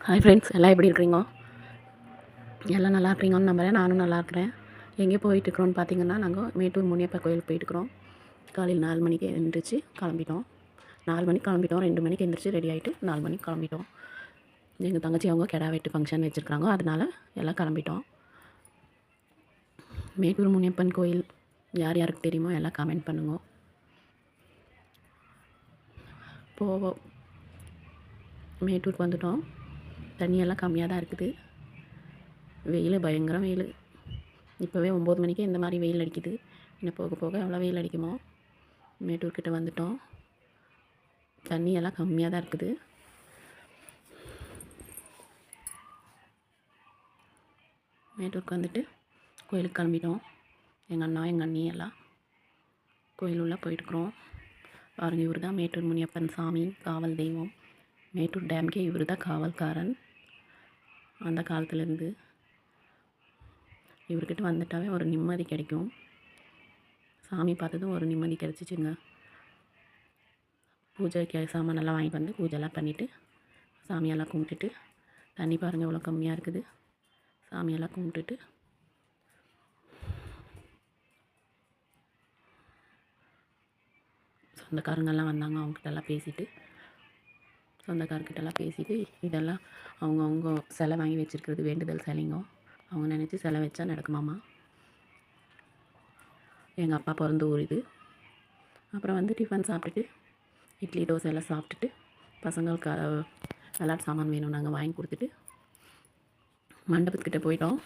Hi friends, எல்லாம் எப்படி இருக்கிறீங்க? எல்லாம் நல்லா இருக்கிறீங்கன்னு நம்புகிறேன். நானும் நல்லா இருக்கிறேன். எங்கே போயிட்டுருக்குறோன்னு பார்த்தீங்கன்னா, நாங்கள் மேட்டூர் முனியப்பா கோயிலுக்கு போயிட்டுருக்குறோம். காலையில் 4 மணிக்கு எழுந்திரிச்சு கிளம்பிட்டோம். 4 மணிக்கு கிளம்பிட்டோம். 2 மணிக்கு எழுந்திரிச்சு ரெடி ஆகிட்டு 4 மணிக்கு கிளம்பிட்டோம். எங்கள் தங்கச்சி அவங்க கிடா வெட்டு ஃபங்க்ஷன் வச்சுருக்காங்க, அதனால் எல்லாம் கிளம்பிட்டோம். மேட்டூர் முனியப்பன் கோயில் யார் யாருக்கு தெரியுமோ எல்லாம் கமெண்ட் பண்ணுங்க. போவோம். மேட்டூருக்கு வந்துட்டோம். தண்ணியெல்லாம் கம்மியாக தான் இருக்குது. வெயில் பயங்கர வெயில். இப்போவே 9 மணிக்கு இந்த மாதிரி வெயில் அடிக்குது. இன்னும் போக போக எவ்வளோ வெயில் அடிக்குமோ. மேட்டூர்கிட்ட வந்துட்டோம். தண்ணியெல்லாம் கம்மியாக தான் இருக்குது. மேட்டூருக்கு வந்துட்டு கோயிலுக்கு கிளம்பிட்டோம். எங்கள் அண்ணா எங்கள் அண்ணி எல்லாம் கோயில் உள்ளே போயிட்டுருக்குறோம். பாருங்கள், இவர் தான் மேட்டூர் முனியப்பன் சாமி, காவல் தெய்வம். மேட்டூர் டேமுக்கே இவர் தான் காவல்காரன். அந்த காலத்துலேருந்து இவர்கிட்ட வந்துட்டாவே ஒரு நிம்மதி கிடைக்கும். சாமி பார்த்ததும் ஒரு நிம்மதி கிடச்சிச்சுங்க. பூஜைக்கு சாமானெல்லாம் வாங்கிட்டு வந்து பூஜைலாம் பண்ணிவிட்டு சாமியெல்லாம் கும்பிட்டுட்டு, தண்ணி பாருங்கள் எவ்வளோ கம்மியாக இருக்குது. சாமியெல்லாம் கும்பிட்டுட்டு சொந்தக்காரங்கெல்லாம் வந்தாங்க. அவங்ககிட்டலாம் பேசிவிட்டு சொந்தக்காரர்கிட்டலாம் பேசிவிட்டு இதெல்லாம் அவங்க சிலை வாங்கி வச்சுருக்கிறது வேண்டுதல் சிலைங்க. அவங்க நினச்சி சிலை வச்சா நடக்குமாம்மா. எங்கள் அப்பா பிறந்த ஊர் இது. அப்புறம் வந்து டிஃபன் சாப்பிட்டுட்டு இட்லி தோசை எல்லாம் சாப்பிட்டுட்டு பசங்களுக்கு விளாட்டு சாமான் வேணும் நாங்கள் வாங்கி கொடுத்துட்டு மண்டபத்துக்கிட்ட போயிட்டோம்.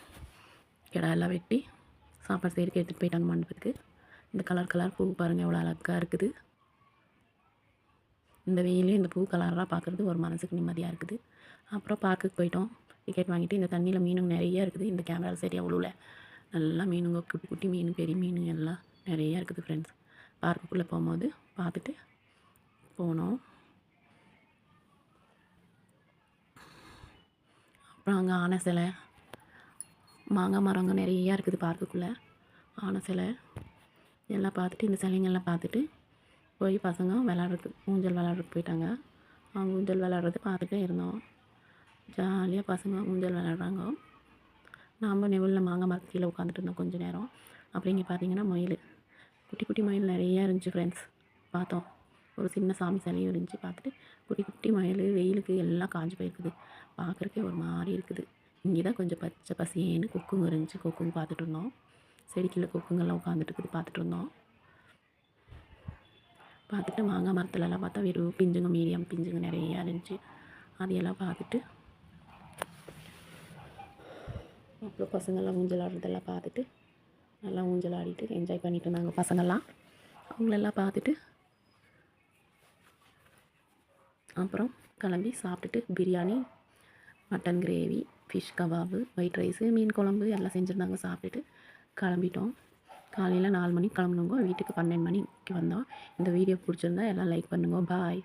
கிடா எல்லாம் வெட்டி சாப்பாடு செய்கிறதுக்கு எடுத்துகிட்டு போயிட்டாங்க மண்டபத்துக்கு. இந்த கலர் பூ பாருங்கள் எவ்வளோ அழகாக இருக்குது. இந்த வெயிலே இந்த பூ கலராக பார்க்குறது ஒரு மனசுக்கு நிம்மதியாக இருக்குது. அப்புறம் பார்க்குக்கு போயிட்டோம். டிக்கெட் வாங்கிட்டு இந்த தண்ணியில் மீனுங்க நிறையா இருக்குது. இந்த கேமராவில் சரியாக அவ்வளோல நல்லா மீனுங்க, குட்டி குட்டி மீன், பெரிய மீன் எல்லாம் நிறையா இருக்குது ஃப்ரெண்ட்ஸ். பார்க்குக்குள்ளே போகும்போது பார்த்துட்டு போனோம். அப்புறம் அங்கே ஆனை சிலை, மாங்காய் மரங்க நிறையா இருக்குது பார்க்குக்குள்ளே. ஆனை சிலை எல்லாம் பார்த்துட்டு இந்த சிலைங்கள்லாம் பார்த்துட்டு போய் பசங்க ஊஞ்சல் விளாட்றதுக்கு போயிட்டாங்க. அவங்க ஊஞ்சல் விளாட்றது பார்த்துட்டே இருந்தோம். ஜாலியாக பசங்க ஊஞ்சல் விளாட்றாங்க. நாம் நெவுலில் மாங்காய் மரத்து கீழே உட்காந்துட்டு இருந்தோம் கொஞ்சம் நேரம். அப்புறம் இங்கே பார்த்தீங்கன்னா மயில், குட்டி குட்டி மயில் நிறையா இருந்துச்சு ஃப்ரெண்ட்ஸ். பார்த்தோம். ஒரு சின்ன சாமி சிலையும் இருந்துச்சு. பார்த்துட்டு குட்டி குட்டி மயில் வெயிலுக்கு எல்லாம் காஞ்சி போயிருக்குது. பார்க்குறக்கே ஒரு மாதிரி இருக்குது. இங்கே தான் கொஞ்சம் பச்சை பசேன்னு கொக்குங்க இருந்துச்சு. கொக்குங்க பார்த்துட்டு இருந்தோம். செடிக்கீழே கொக்குங்கெல்லாம் உட்காந்துட்டு இருக்குது, பார்த்துட்டு இருந்தோம். பார்த்துட்டு மாங்காய் மரத்துலலாம் பார்த்தா வெறும் பிஞ்சுங்க, மீடியம் பிஞ்சுங்க நிறையா இருந்துச்சு. அதையெல்லாம் பார்த்துட்டு அப்புறம் பசங்கள்லாம் ஊஞ்சல் ஆடுறதெல்லாம் பார்த்துட்டு நல்லா ஊஞ்சல் ஆடிட்டு என்ஜாய் பண்ணிட்டு இருந்தாங்க பசங்கள்லாம். அவங்களெல்லாம் பார்த்துட்டு அப்புறம் கிளம்பி சாப்பிட்டுட்டு biryani, mutton gravy, fish kebab, white rice, மீன் குழம்பு எல்லாம் செஞ்சுருந்தாங்க. சாப்பிட்டுட்டு கிளம்பிட்டோம். காலையில் 4 மணிக்கு கிளம்புனோங்க. வீட்டுக்கு 12 மணிக்கு வந்தோம். இந்த வீடியோ பிடிச்சிருந்தா எல்லாம் லைக் பண்ணுங்க. பாய்.